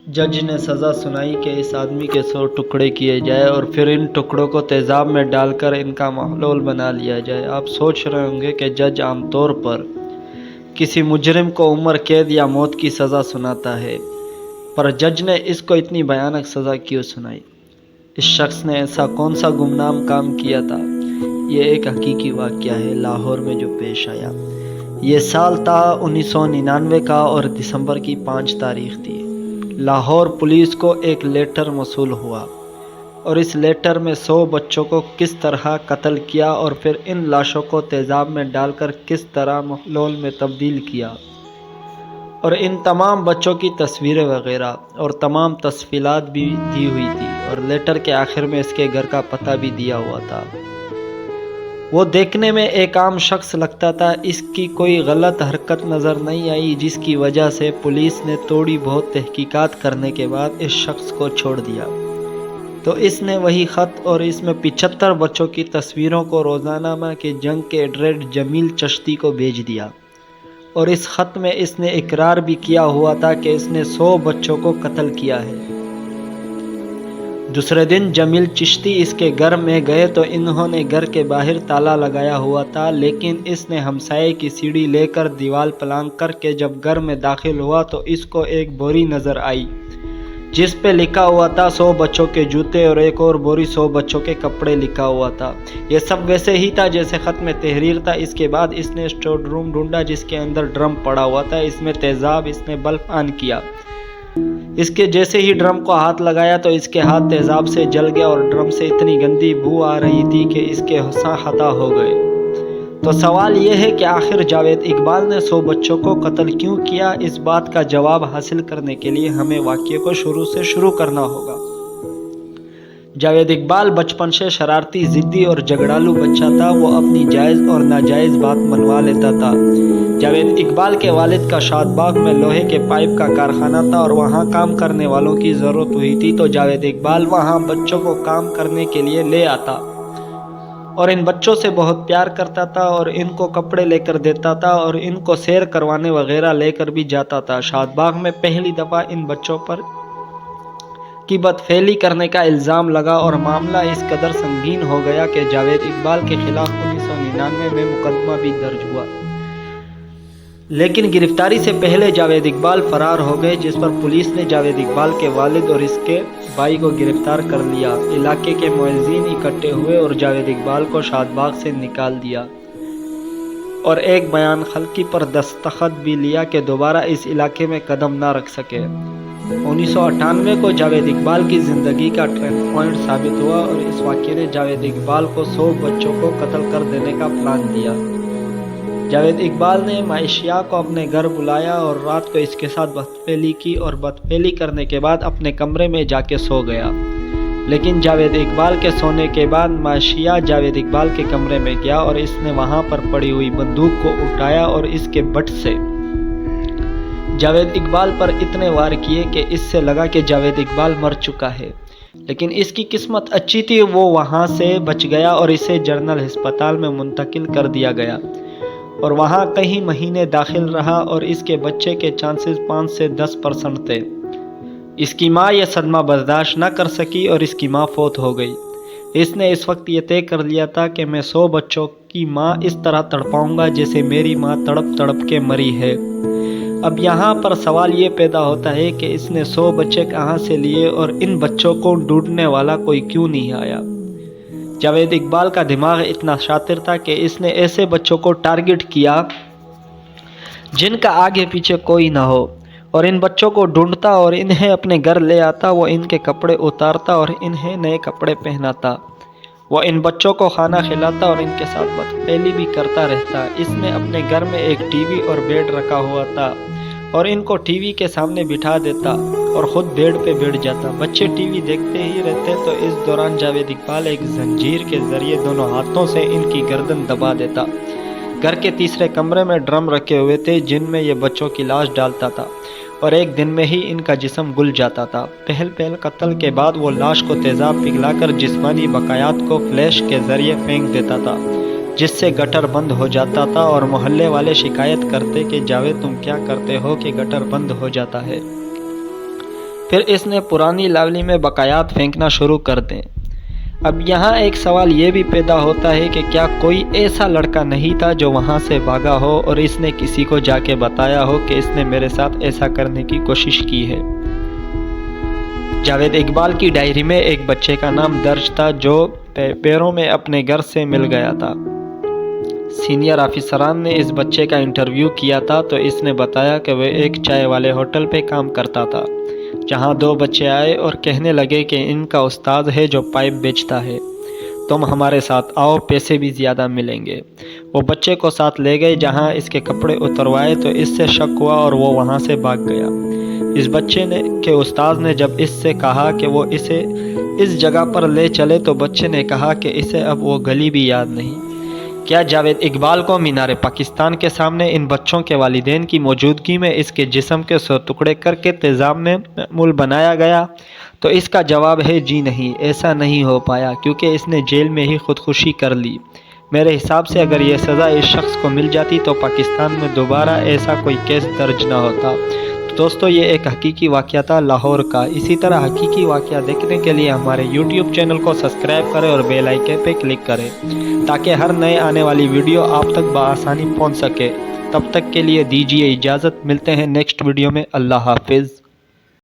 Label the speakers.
Speaker 1: جج نے سزا سنائی کہ اس آدمی کے 100 ٹکڑے کیے جائے اور پھر ان ٹکڑوں کو تیزاب میں ڈال کر ان کا محلول بنا لیا جائے۔ آپ سوچ رہے ہوں گے کہ جج عام طور پر کسی مجرم کو عمر قید یا موت کی سزا سناتا ہے، پر جج نے اس کو اتنی بھیانک سزا کیوں سنائی؟ اس شخص نے ایسا کون سا گمنام کام کیا تھا؟ یہ ایک حقیقی واقعہ ہے لاہور میں جو پیش آیا۔ یہ سال تھا 1999 کا اور دسمبر کی 5 تاریخ تھی۔ لاہور پولیس کو ایک لیٹر موصول ہوا اور اس لیٹر میں 100 بچوں کو کس طرح قتل کیا اور پھر ان لاشوں کو تیزاب میں ڈال کر کس طرح محلول میں تبدیل کیا اور ان تمام بچوں کی تصویریں وغیرہ اور تمام تفصیلات بھی دی ہوئی تھی اور لیٹر کے آخر میں اس کے گھر کا پتہ بھی دیا ہوا تھا۔ وہ دیکھنے میں ایک عام شخص لگتا تھا، اس کی کوئی غلط حرکت نظر نہیں آئی جس کی وجہ سے پولیس نے تھوڑی بہت تحقیقات کرنے کے بعد اس شخص کو چھوڑ دیا۔ تو اس نے وہی خط اور اس میں 75 بچوں کی تصویروں کو روزنامہ کے جنگ کے ایڈیٹر جمیل چشتی کو بھیج دیا اور اس خط میں اس نے اقرار بھی کیا ہوا تھا کہ اس نے 100 بچوں کو قتل کیا ہے۔ دوسرے دن جمیل چشتی اس کے گھر میں گئے تو انہوں نے گھر کے باہر تالا لگایا ہوا تھا، لیکن اس نے ہمسائے کی سیڑھی لے کر دیوار پلانگ کر کے جب گھر میں داخل ہوا تو اس کو ایک بوری نظر آئی جس پہ لکھا ہوا تھا 100 بچوں کے جوتے اور ایک اور بوری 100 بچوں کے کپڑے لکھا ہوا تھا۔ یہ سب ویسے ہی تھا جیسے خط میں تحریر تھا۔ اس کے بعد اس نے اسٹور روم ڈھونڈا جس کے اندر ڈرم پڑا ہوا تھا، اس میں تیزاب، اس نے بلب آن کیا۔ اس کے جیسے ہی ڈرم کو ہاتھ لگایا تو اس کے ہاتھ تیزاب سے جل گیا اور ڈرم سے اتنی گندی بو آ رہی تھی کہ اس کے ہوش خطا ہو گئے۔ تو سوال یہ ہے کہ آخر جاوید اقبال نے 100 بچوں کو قتل کیوں کیا؟ اس بات کا جواب حاصل کرنے کے لیے ہمیں واقعے کو شروع سے شروع کرنا ہوگا۔ جاوید اقبال بچپن سے شرارتی، ضدی اور جھگڑالو بچہ تھا۔ وہ اپنی جائز اور ناجائز بات منوا لیتا تھا۔ جاوید اقبال کے والد کا شاد باغ میں لوہے کے پائپ کا کارخانہ تھا اور وہاں کام کرنے والوں کی ضرورت ہوئی تھی تو جاوید اقبال وہاں بچوں کو کام کرنے کے لیے لے آتا اور ان بچوں سے بہت پیار کرتا تھا اور ان کو کپڑے لے کر دیتا تھا اور ان کو سیر کروانے وغیرہ لے کر بھی جاتا تھا۔ شاد باغ میں پہلی دفعہ ان بچوں پر کی بدفعلی کرنے کا الزام لگا اور معاملہ اس قدر سنگین ہو گیا کہ جاوید اقبال کے خلاف 1999 میں مقدمہ بھی درج ہوا، لیکن گرفتاری سے پہلے جاوید اقبال فرار ہو گئے، جس پر پولیس نے جاوید اقبال کے والد اور اس کے بھائی کو گرفتار کر لیا۔ علاقے کے معززین اکٹھے ہوئے اور جاوید اقبال کو شاد باغ سے نکال دیا اور ایک بیان خلقی پر دستخط بھی لیا کہ دوبارہ اس علاقے میں قدم نہ رکھ سکے۔ 1998 کو جاوید اقبال کی زندگی کا ٹرننگ پوائنٹ ثابت ہوا اور اس واقعے نے جاوید اقبال کو 100 بچوں کو قتل کر دینے کا پلان دیا۔ جاوید اقبال نے معاشیہ کو اپنے گھر بلایا اور رات کو اس کے ساتھ بدفعلی کی اور بدفعلی کرنے کے بعد اپنے کمرے میں جا کے سو گیا۔ لیکن جاوید اقبال کے سونے کے بعد معاشیہ جاوید اقبال کے کمرے میں گیا اور اس نے وہاں پر پڑی ہوئی بندوق کو اٹھایا اور اس کے بٹ سے جاوید اقبال پر اتنے وار کیے کہ اس سے لگا کہ جاوید اقبال مر چکا ہے، لیکن اس کی قسمت اچھی تھی، وہ وہاں سے بچ گیا اور اسے جنرل ہسپتال میں منتقل کر دیا گیا اور وہاں کئی مہینے داخل رہا اور اس کے بچے کے چانسز 5 سے 10% تھے۔ اس کی ماں یہ صدمہ برداشت نہ کر سکی اور اس کی ماں فوت ہو گئی۔ اس نے اس وقت یہ طے کر لیا تھا کہ میں 100 بچوں کی ماں اس طرح تڑپاؤں گا جیسے میری ماں تڑپ تڑپ کے مری ہے۔ اب یہاں پر سوال یہ پیدا ہوتا ہے کہ اس نے 100 بچے کہاں سے لیے اور ان بچوں کو ڈھونڈنے والا کوئی کیوں نہیں آیا؟ جاوید اقبال کا دماغ اتنا شاطر تھا کہ اس نے ایسے بچوں کو ٹارگٹ کیا جن کا آگے پیچھے کوئی نہ ہو اور ان بچوں کو ڈھونڈتا اور انہیں اپنے گھر لے آتا۔ وہ ان کے کپڑے اتارتا اور انہیں نئے کپڑے پہناتا۔ وہ ان بچوں کو کھانا کھلاتا اور ان کے ساتھ بدفعلی بھی کرتا رہتا۔ اس نے اپنے گھر میں ایک ٹی وی اور بیڈ رکھا ہوا تھا اور ان کو ٹی وی کے سامنے بٹھا دیتا اور خود بیڈ پہ بیٹھ جاتا۔ بچے ٹی وی دیکھتے ہی رہتے تو اس دوران جاوید اقبال ایک زنجیر کے ذریعے دونوں ہاتھوں سے ان کی گردن دبا دیتا۔ گھر کے تیسرے کمرے میں ڈرم رکھے ہوئے تھے جن میں یہ بچوں کی لاش ڈالتا تھا اور ایک دن میں ہی ان کا جسم گل جاتا تھا۔ پہل قتل کے بعد وہ لاش کو تیزاب پگھلا کر جسمانی بقایات کو فلیش کے ذریعے پھینک دیتا تھا جس سے گٹر بند ہو جاتا تھا اور محلے والے شکایت کرتے کہ جاوید تم کیا کرتے ہو کہ گٹر بند ہو جاتا ہے۔ پھر اس نے پرانی لاولی میں بقایات پھینکنا شروع کر دیں۔ اب یہاں ایک سوال یہ بھی پیدا ہوتا ہے کہ کیا کوئی ایسا لڑکا نہیں تھا جو وہاں سے بھاگا ہو اور اس نے کسی کو جا کے بتایا ہو کہ اس نے میرے ساتھ ایسا کرنے کی کوشش کی ہے۔ جاوید اقبال کی ڈائری میں ایک بچے کا نام درج تھا جو پیروں میں اپنے گھر سے مل گیا تھا۔ سینئر آفیسران نے اس بچے کا انٹرویو کیا تھا تو اس نے بتایا کہ وہ ایک چائے والے ہوٹل پہ کام کرتا تھا، جہاں 2 بچے آئے اور کہنے لگے کہ ان کا استاد ہے جو پائپ بیچتا ہے، تم ہمارے ساتھ آؤ، پیسے بھی زیادہ ملیں گے۔ وہ بچے کو ساتھ لے گئے، جہاں اس کے کپڑے اتروائے تو اس سے شک ہوا اور وہ وہاں سے بھاگ گیا۔ اس بچے کے استاد نے جب اس سے کہا کہ وہ اسے اس جگہ پر لے چلے تو بچے نے کہا کہ اسے اب وہ گلی بھی یاد نہیں۔ کیا جاوید اقبال کو مینار پاکستان کے سامنے ان بچوں کے والدین کی موجودگی میں اس کے جسم کے 100 ٹکڑے کر کے تیزاب میں معمول بنایا گیا؟ تو اس کا جواب ہے جی نہیں، ایسا نہیں ہو پایا، کیونکہ اس نے جیل میں ہی خودکشی کر لی۔ میرے حساب سے اگر یہ سزا اس شخص کو مل جاتی تو پاکستان میں دوبارہ ایسا کوئی کیس درج نہ ہوتا۔ دوستو، یہ ایک حقیقی واقعہ تھا لاہور کا۔ اسی طرح حقیقی واقعہ دیکھنے کے لیے ہمارے یوٹیوب چینل کو سبسکرائب کریں اور بیل آئیکن پہ کلک کریں تاکہ ہر نئے آنے والی ویڈیو آپ تک بآسانی پہنچ سکے۔ تب تک کے لیے دیجیے اجازت، ملتے ہیں نیکسٹ ویڈیو میں۔ اللہ حافظ۔